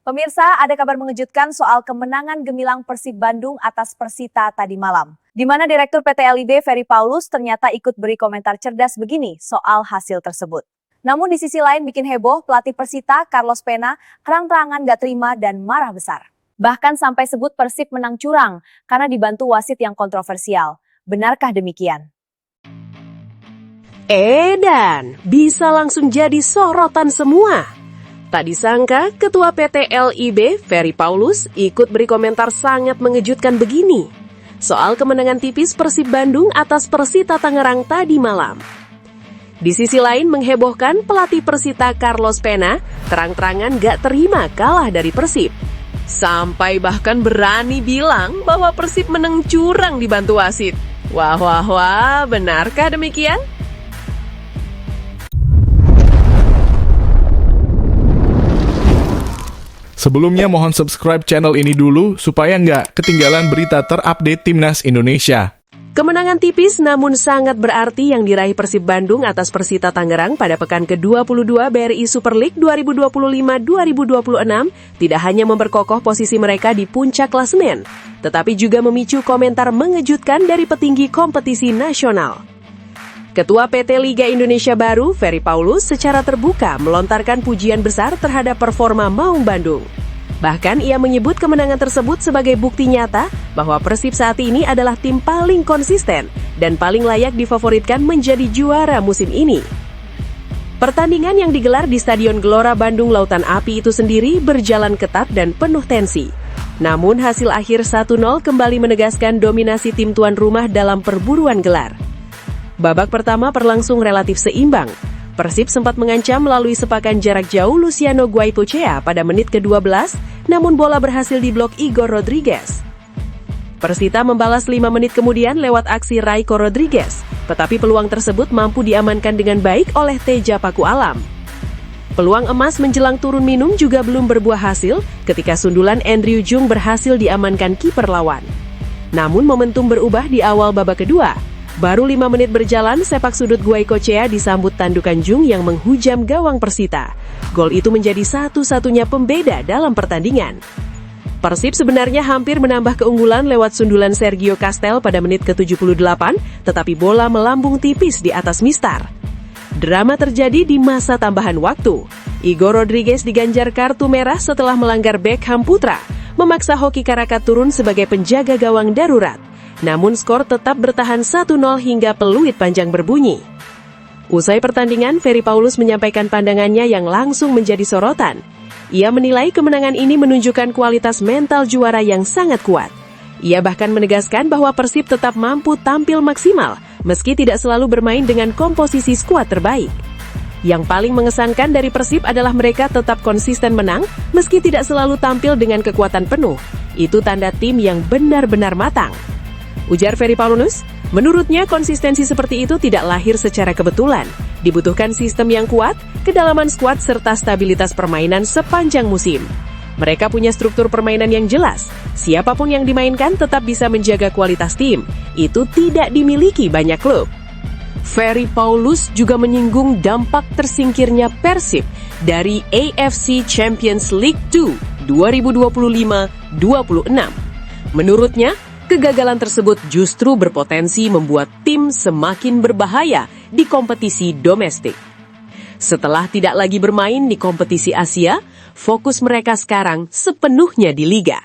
Pemirsa, ada kabar mengejutkan soal kemenangan gemilang Persib Bandung atas Persita tadi malam. Di mana Direktur PT LIB Ferry Paulus ternyata ikut beri komentar cerdas begini soal hasil tersebut. Namun di sisi lain bikin heboh, pelatih Persita Carlos Pena terang-terangan gak terima dan marah besar. Bahkan sampai sebut Persib menang curang karena dibantu wasit yang kontroversial. Benarkah demikian? Dan bisa langsung jadi sorotan semua. Tak disangka, Ketua PT LIB, Ferry Paulus, ikut beri komentar sangat mengejutkan begini soal kemenangan tipis Persib Bandung atas Persita Tangerang tadi malam. Di sisi lain menghebohkan, pelatih Persita Carlos Pena terang-terangan gak terima kalah dari Persib. Sampai bahkan berani bilang bahwa Persib menang curang dibantu wasit. Wah, benarkah demikian? Sebelumnya mohon subscribe channel ini dulu supaya nggak ketinggalan berita terupdate Timnas Indonesia. Kemenangan tipis namun sangat berarti yang diraih Persib Bandung atas Persita Tangerang pada pekan ke-22 BRI Super League 2025-2026 tidak hanya memperkokoh posisi mereka di puncak klasemen, tetapi juga memicu komentar mengejutkan dari petinggi kompetisi nasional. Ketua PT Liga Indonesia Baru, Ferry Paulus, secara terbuka melontarkan pujian besar terhadap performa Maung Bandung. Bahkan ia menyebut kemenangan tersebut sebagai bukti nyata bahwa Persib saat ini adalah tim paling konsisten dan paling layak difavoritkan menjadi juara musim ini. Pertandingan yang digelar di Stadion Gelora Bandung Lautan Api itu sendiri berjalan ketat dan penuh tensi. Namun hasil akhir 1-0 kembali menegaskan dominasi tim tuan rumah dalam perburuan gelar. Babak pertama berlangsung relatif seimbang. Persib sempat mengancam melalui sepakan jarak jauh Luciano Guaicochea pada menit ke-12, namun bola berhasil diblok Igor Rodriguez. Persita membalas 5 menit kemudian lewat aksi Raiko Rodriguez, tetapi peluang tersebut mampu diamankan dengan baik oleh Teja Paku Alam. Peluang emas menjelang turun minum juga belum berbuah hasil ketika sundulan Andrew Jung berhasil diamankan kiper lawan. Namun momentum berubah di awal babak kedua. Baru 5 menit berjalan, sepak sudut Guaicochea disambut tandukan Jung yang menghujam gawang Persita. Gol itu menjadi satu-satunya pembeda dalam pertandingan. Persib sebenarnya hampir menambah keunggulan lewat sundulan Sergio Castel pada menit ke-78, tetapi bola melambung tipis di atas mistar. Drama terjadi di masa tambahan waktu. Igor Rodriguez diganjar kartu merah setelah melanggar Beckham Putra, memaksa Hoki Karakat turun sebagai penjaga gawang darurat. Namun skor tetap bertahan 1-0 hingga peluit panjang berbunyi. Usai pertandingan, Ferry Paulus menyampaikan pandangannya yang langsung menjadi sorotan. Ia menilai kemenangan ini menunjukkan kualitas mental juara yang sangat kuat. Ia bahkan menegaskan bahwa Persib tetap mampu tampil maksimal, meski tidak selalu bermain dengan komposisi skuad terbaik. Yang paling mengesankan dari Persib adalah mereka tetap konsisten menang, meski tidak selalu tampil dengan kekuatan penuh. Itu tanda tim yang benar-benar matang. Ujar Ferry Paulus, menurutnya konsistensi seperti itu tidak lahir secara kebetulan. Dibutuhkan sistem yang kuat, kedalaman skuad serta stabilitas permainan sepanjang musim. Mereka punya struktur permainan yang jelas. Siapapun yang dimainkan tetap bisa menjaga kualitas tim. Itu tidak dimiliki banyak klub. Ferry Paulus juga menyinggung dampak tersingkirnya Persib dari AFC Champions League 2 2025-26. Menurutnya, kegagalan tersebut justru berpotensi membuat tim semakin berbahaya di kompetisi domestik. Setelah tidak lagi bermain di kompetisi Asia, fokus mereka sekarang sepenuhnya di Liga.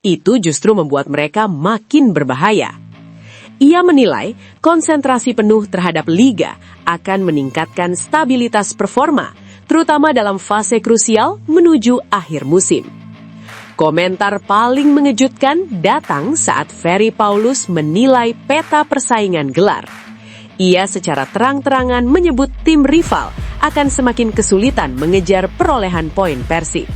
Itu justru membuat mereka makin berbahaya. Ia menilai konsentrasi penuh terhadap Liga akan meningkatkan stabilitas performa, terutama dalam fase krusial menuju akhir musim. Komentar paling mengejutkan datang saat Ferry Paulus menilai peta persaingan gelar. Ia secara terang-terangan menyebut tim rival akan semakin kesulitan mengejar perolehan poin Persib.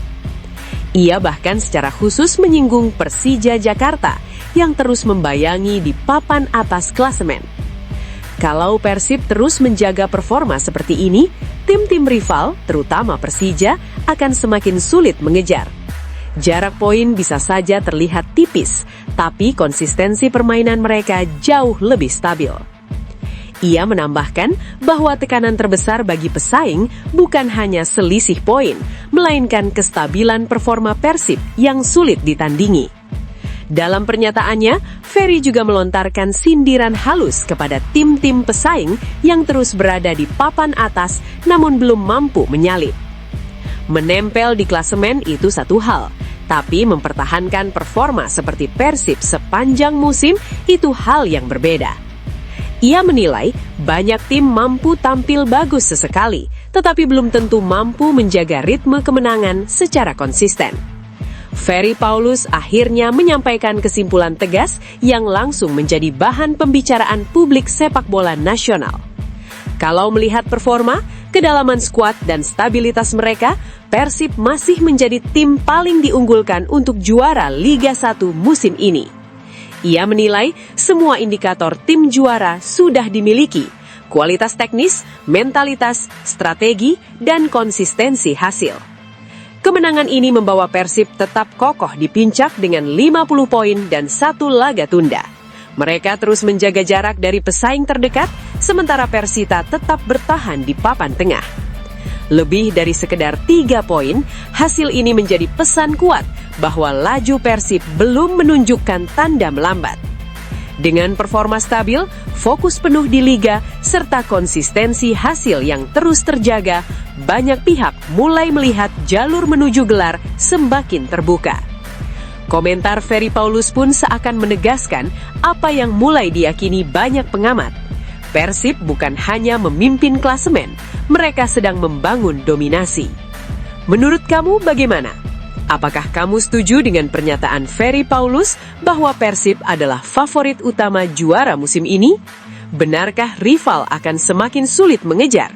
Ia bahkan secara khusus menyinggung Persija Jakarta yang terus membayangi di papan atas klasemen. Kalau Persib terus menjaga performa seperti ini, tim-tim rival, terutama Persija, akan semakin sulit mengejar. Jarak poin bisa saja terlihat tipis, tapi konsistensi permainan mereka jauh lebih stabil. Ia menambahkan bahwa tekanan terbesar bagi pesaing bukan hanya selisih poin, melainkan kestabilan performa Persib yang sulit ditandingi. Dalam pernyataannya, Ferry juga melontarkan sindiran halus kepada tim-tim pesaing yang terus berada di papan atas namun belum mampu menyalip. Menempel di klasemen itu satu hal, tapi mempertahankan performa seperti Persib sepanjang musim itu hal yang berbeda. Ia menilai banyak tim mampu tampil bagus sesekali, tetapi belum tentu mampu menjaga ritme kemenangan secara konsisten. Ferry Paulus akhirnya menyampaikan kesimpulan tegas yang langsung menjadi bahan pembicaraan publik sepak bola nasional. Kalau melihat performa, kedalaman skuad dan stabilitas mereka, Persib masih menjadi tim paling diunggulkan untuk juara Liga 1 musim ini. Ia menilai semua indikator tim juara sudah dimiliki, kualitas teknis, mentalitas, strategi, dan konsistensi hasil. Kemenangan ini membawa Persib tetap kokoh di puncak dengan 50 poin dan 1 laga tunda. Mereka terus menjaga jarak dari pesaing terdekat, sementara Persita tetap bertahan di papan tengah. Lebih dari sekedar 3 poin, hasil ini menjadi pesan kuat bahwa laju Persib belum menunjukkan tanda melambat. Dengan performa stabil, fokus penuh di liga, serta konsistensi hasil yang terus terjaga, banyak pihak mulai melihat jalur menuju gelar semakin terbuka. Komentar Ferry Paulus pun seakan menegaskan apa yang mulai diyakini banyak pengamat. Persib bukan hanya memimpin klasemen, mereka sedang membangun dominasi. Menurut kamu bagaimana? Apakah kamu setuju dengan pernyataan Ferry Paulus bahwa Persib adalah favorit utama juara musim ini? Benarkah rival akan semakin sulit mengejar?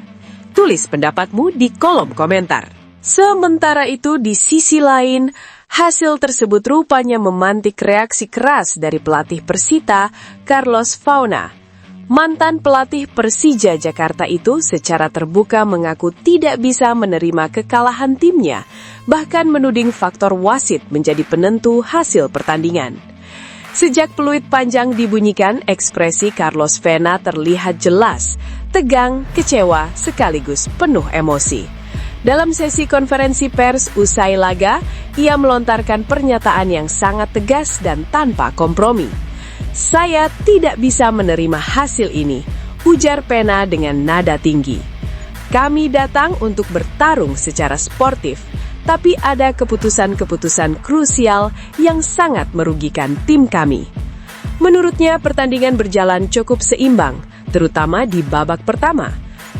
Tulis pendapatmu di kolom komentar. Sementara itu, di sisi lain, hasil tersebut rupanya memantik reaksi keras dari pelatih Persita, Carlos Fauna. Mantan pelatih Persija Jakarta itu secara terbuka mengaku tidak bisa menerima kekalahan timnya, bahkan menuding faktor wasit menjadi penentu hasil pertandingan. Sejak peluit panjang dibunyikan, ekspresi Carlos Fauna terlihat jelas, tegang, kecewa, sekaligus penuh emosi. Dalam sesi konferensi pers usai laga, ia melontarkan pernyataan yang sangat tegas dan tanpa kompromi. "Saya tidak bisa menerima hasil ini," ujar Pena dengan nada tinggi. "Kami datang untuk bertarung secara sportif, tapi ada keputusan-keputusan krusial yang sangat merugikan tim kami." Menurutnya, pertandingan berjalan cukup seimbang, terutama di babak pertama.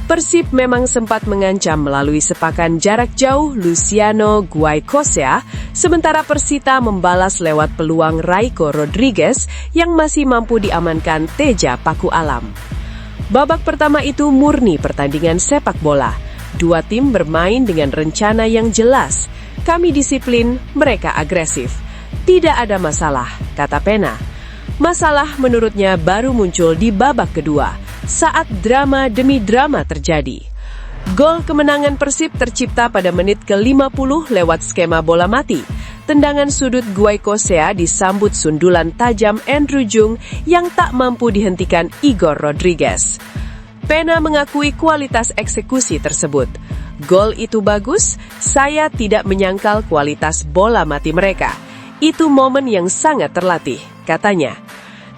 Persib memang sempat mengancam melalui sepakan jarak jauh Luciano Guaicosea, sementara Persita membalas lewat peluang Raiko Rodriguez yang masih mampu diamankan Teja Paku Alam. Babak pertama itu murni pertandingan sepak bola. Dua tim bermain dengan rencana yang jelas. "Kami disiplin, mereka agresif. Tidak ada masalah," kata Pena. Masalah menurutnya baru muncul di babak kedua, saat drama demi drama terjadi. Gol kemenangan Persib tercipta pada menit ke-50 lewat skema bola mati. Tendangan sudut Guaicosea disambut sundulan tajam Andrew Jung yang tak mampu dihentikan Igor Rodriguez. Pena mengakui kualitas eksekusi tersebut. "Gol itu bagus, saya tidak menyangkal kualitas bola mati mereka. Itu momen yang sangat terlatih," katanya.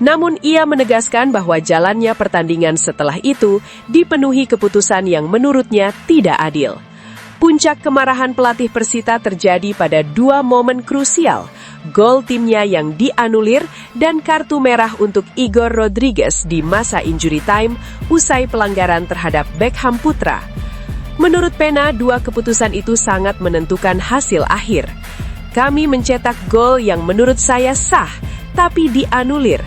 Namun ia menegaskan bahwa jalannya pertandingan setelah itu dipenuhi keputusan yang menurutnya tidak adil. Puncak kemarahan pelatih Persita terjadi pada 2 momen krusial, gol timnya yang dianulir dan kartu merah untuk Igor Rodriguez di masa injury time usai pelanggaran terhadap Beckham Putra. Menurut Pena, 2 keputusan itu sangat menentukan hasil akhir. "Kami mencetak gol yang menurut saya sah, tapi dianulir.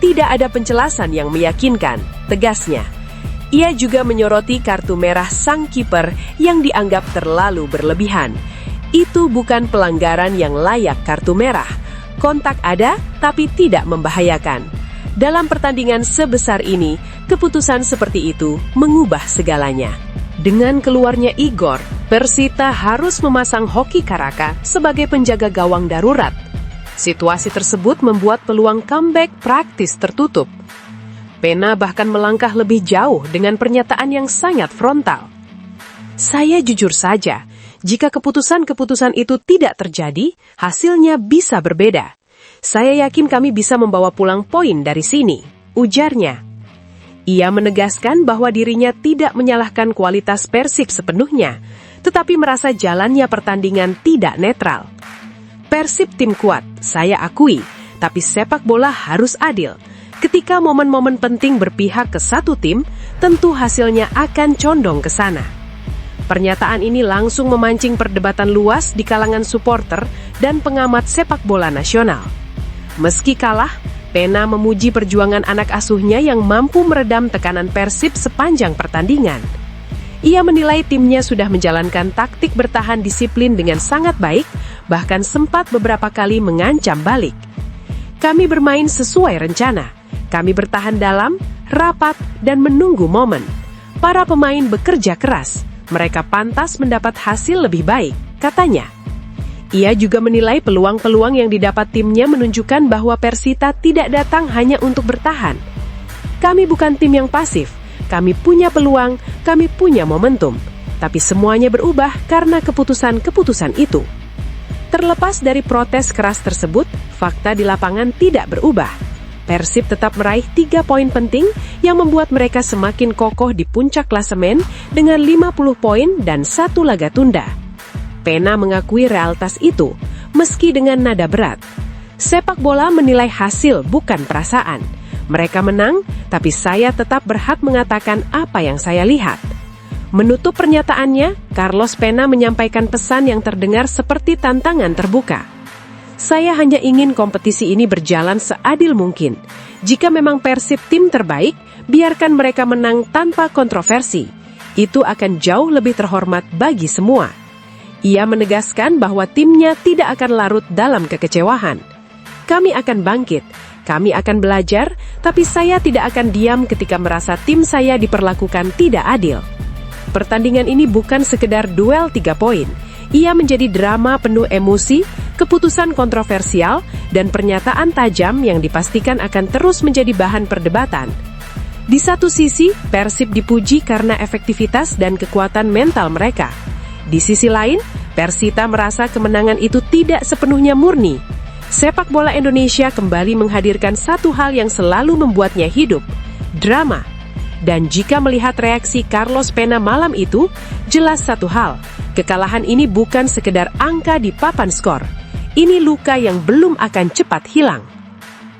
Tidak ada penjelasan yang meyakinkan," tegasnya. Ia juga menyoroti kartu merah sang kiper yang dianggap terlalu berlebihan. "Itu bukan pelanggaran yang layak kartu merah. Kontak ada, tapi tidak membahayakan. Dalam pertandingan sebesar ini, keputusan seperti itu mengubah segalanya." Dengan keluarnya Igor, Persita harus memasang Hoki Caraka sebagai penjaga gawang darurat. Situasi tersebut membuat peluang comeback praktis tertutup. Pena bahkan melangkah lebih jauh dengan pernyataan yang sangat frontal. Saya jujur saja, jika keputusan-keputusan itu tidak terjadi, hasilnya bisa berbeda. Saya yakin kami bisa membawa pulang poin dari sini, ujarnya. Ia menegaskan bahwa dirinya tidak menyalahkan kualitas Persib sepenuhnya, tetapi merasa jalannya pertandingan tidak netral. Persib tim kuat, saya akui, tapi sepak bola harus adil. Ketika momen-momen penting berpihak ke satu tim, tentu hasilnya akan condong ke sana. Pernyataan ini langsung memancing perdebatan luas di kalangan supporter dan pengamat sepak bola nasional. Meski kalah, Pena memuji perjuangan anak asuhnya yang mampu meredam tekanan Persib sepanjang pertandingan. Ia menilai timnya sudah menjalankan taktik bertahan disiplin dengan sangat baik, bahkan sempat beberapa kali mengancam balik. Kami bermain sesuai rencana. Kami bertahan dalam, rapat, dan menunggu momen. Para pemain bekerja keras. Mereka pantas mendapat hasil lebih baik, katanya. Ia juga menilai peluang-peluang yang didapat timnya menunjukkan bahwa Persita tidak datang hanya untuk bertahan. Kami bukan tim yang pasif. Kami punya peluang, kami punya momentum. Tapi semuanya berubah karena keputusan-keputusan itu. Terlepas dari protes keras tersebut, fakta di lapangan tidak berubah. Persib tetap meraih 3 poin penting yang membuat mereka semakin kokoh di puncak klasemen dengan 50 poin dan 1 laga tunda. Pena mengakui realitas itu, meski dengan nada berat. Sepak bola menilai hasil bukan perasaan. Mereka menang, tapi saya tetap berhak mengatakan apa yang saya lihat. Menutup pernyataannya, Carlos Pena menyampaikan pesan yang terdengar seperti tantangan terbuka. Saya hanya ingin kompetisi ini berjalan seadil mungkin. Jika memang Persib tim terbaik, biarkan mereka menang tanpa kontroversi. Itu akan jauh lebih terhormat bagi semua. Ia menegaskan bahwa timnya tidak akan larut dalam kekecewaan. Kami akan bangkit, kami akan belajar, tapi saya tidak akan diam ketika merasa tim saya diperlakukan tidak adil. Pertandingan ini bukan sekedar duel 3 poin. Ia menjadi drama penuh emosi, keputusan kontroversial, dan pernyataan tajam yang dipastikan akan terus menjadi bahan perdebatan. Di satu sisi, Persib dipuji karena efektivitas dan kekuatan mental mereka. Di sisi lain, Persita merasa kemenangan itu tidak sepenuhnya murni. Sepak bola Indonesia kembali menghadirkan satu hal yang selalu membuatnya hidup, drama. Dan jika melihat reaksi Carlos Pena malam itu, jelas satu hal, kekalahan ini bukan sekedar angka di papan skor. Ini luka yang belum akan cepat hilang.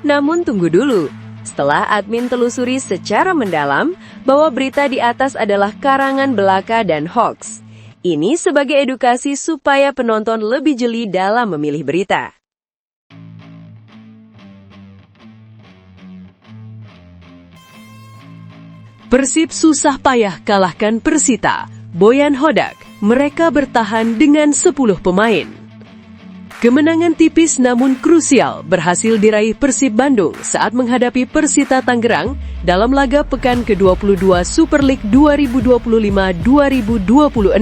Namun tunggu dulu, setelah admin telusuri secara mendalam bahwa berita di atas adalah karangan belaka dan hoax. Ini sebagai edukasi supaya penonton lebih jeli dalam memilih berita. Persib susah payah kalahkan Persita. Boyan Hodak, mereka bertahan dengan 10 pemain. Kemenangan tipis namun krusial berhasil diraih Persib Bandung saat menghadapi Persita Tangerang dalam laga pekan ke-22 Super League 2025-2026.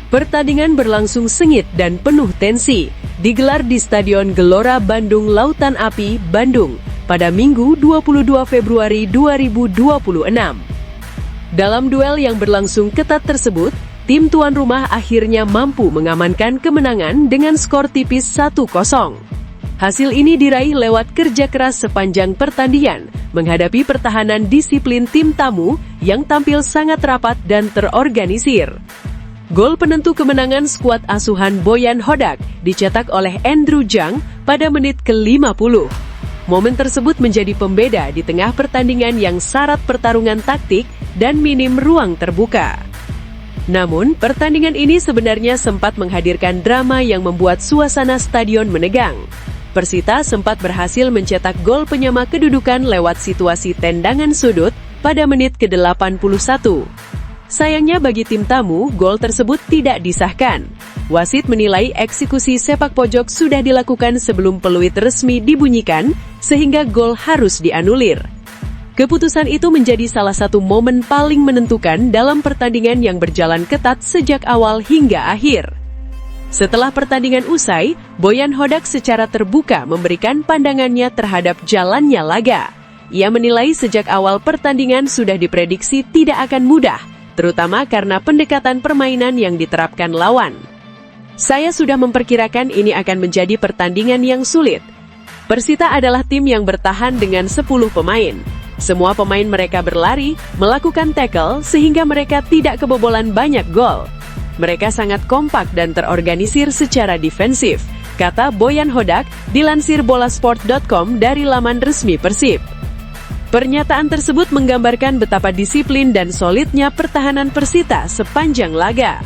Pertandingan berlangsung sengit dan penuh tensi, digelar di Stadion Gelora Bandung Lautan Api, Bandung, pada Minggu 22 Februari 2026. Dalam duel yang berlangsung ketat tersebut, tim tuan rumah akhirnya mampu mengamankan kemenangan dengan skor tipis 1-0. Hasil ini diraih lewat kerja keras sepanjang pertandingan, menghadapi pertahanan disiplin tim tamu yang tampil sangat rapat dan terorganisir. Gol penentu kemenangan skuad asuhan Boyan Hodak dicetak oleh Andrew Jang pada menit ke-50. Momen tersebut menjadi pembeda di tengah pertandingan yang syarat pertarungan taktik dan minim ruang terbuka. Namun, pertandingan ini sebenarnya sempat menghadirkan drama yang membuat suasana stadion menegang. Persita sempat berhasil mencetak gol penyama kedudukan lewat situasi tendangan sudut pada menit ke-81. Sayangnya bagi tim tamu, gol tersebut tidak disahkan. Wasit menilai eksekusi sepak pojok sudah dilakukan sebelum peluit resmi dibunyikan, sehingga gol harus dianulir. Keputusan itu menjadi salah satu momen paling menentukan dalam pertandingan yang berjalan ketat sejak awal hingga akhir. Setelah pertandingan usai, Boyan Hodak secara terbuka memberikan pandangannya terhadap jalannya laga. Ia menilai sejak awal pertandingan sudah diprediksi tidak akan mudah, terutama karena pendekatan permainan yang diterapkan lawan. Saya sudah memperkirakan ini akan menjadi pertandingan yang sulit. Persita adalah tim yang bertahan dengan 10 pemain. Semua pemain mereka berlari, melakukan tackle, sehingga mereka tidak kebobolan banyak gol. Mereka sangat kompak dan terorganisir secara defensif, kata Boyan Hodak, dilansir bolasport.com dari laman resmi Persib. Pernyataan tersebut menggambarkan betapa disiplin dan solidnya pertahanan Persita sepanjang laga.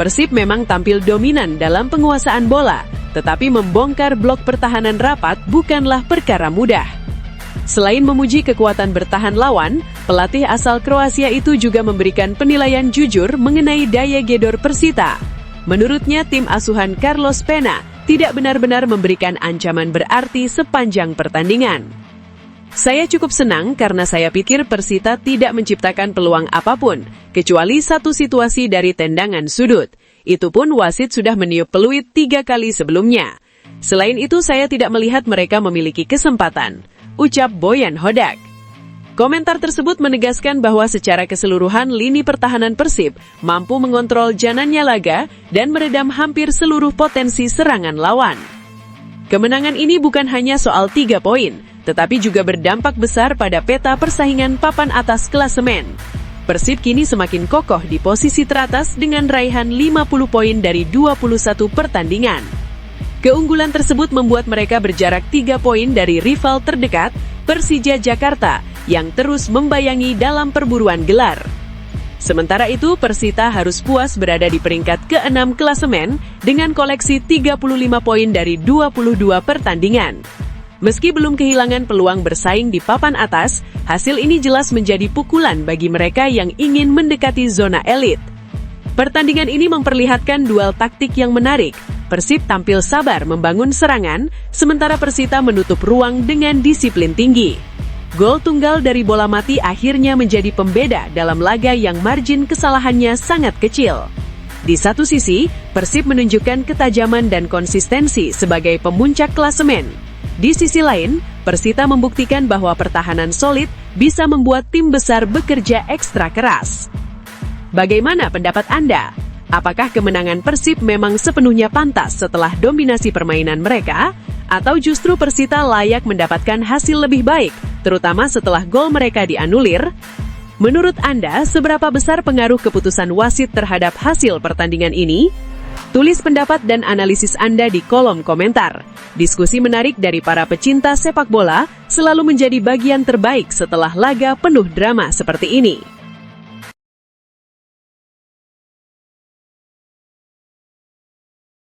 Persib memang tampil dominan dalam penguasaan bola, tetapi membongkar blok pertahanan rapat bukanlah perkara mudah. Selain memuji kekuatan bertahan lawan, pelatih asal Kroasia itu juga memberikan penilaian jujur mengenai daya gedor Persita. Menurutnya, tim asuhan Carlos Pena tidak benar-benar memberikan ancaman berarti sepanjang pertandingan. Saya cukup senang karena saya pikir Persita tidak menciptakan peluang apapun, kecuali satu situasi dari tendangan sudut. Itu pun wasit sudah meniup peluit 3 kali sebelumnya. Selain itu saya tidak melihat mereka memiliki kesempatan, ucap Boyan Hodak. Komentar tersebut menegaskan bahwa secara keseluruhan lini pertahanan Persib mampu mengontrol jalannya laga dan meredam hampir seluruh potensi serangan lawan. Kemenangan ini bukan hanya soal 3 poin, tetapi juga berdampak besar pada peta persaingan papan atas klasemen. Persib kini semakin kokoh di posisi teratas dengan raihan 50 poin dari 21 pertandingan. Keunggulan tersebut membuat mereka berjarak 3 poin dari rival terdekat, Persija Jakarta, yang terus membayangi dalam perburuan gelar. Sementara itu, Persita harus puas berada di peringkat ke-6 klasemen dengan koleksi 35 poin dari 22 pertandingan. Meski belum kehilangan peluang bersaing di papan atas, hasil ini jelas menjadi pukulan bagi mereka yang ingin mendekati zona elit. Pertandingan ini memperlihatkan duel taktik yang menarik. Persib tampil sabar membangun serangan, sementara Persita menutup ruang dengan disiplin tinggi. Gol tunggal dari bola mati akhirnya menjadi pembeda dalam laga yang margin kesalahannya sangat kecil. Di satu sisi, Persib menunjukkan ketajaman dan konsistensi sebagai pemuncak klasemen. Di sisi lain, Persita membuktikan bahwa pertahanan solid bisa membuat tim besar bekerja ekstra keras. Bagaimana pendapat Anda? Apakah kemenangan Persib memang sepenuhnya pantas setelah dominasi permainan mereka? Atau justru Persita layak mendapatkan hasil lebih baik, terutama setelah gol mereka dianulir? Menurut Anda, seberapa besar pengaruh keputusan wasit terhadap hasil pertandingan ini? Tulis pendapat dan analisis Anda di kolom komentar. Diskusi menarik dari para pecinta sepak bola selalu menjadi bagian terbaik setelah laga penuh drama seperti ini.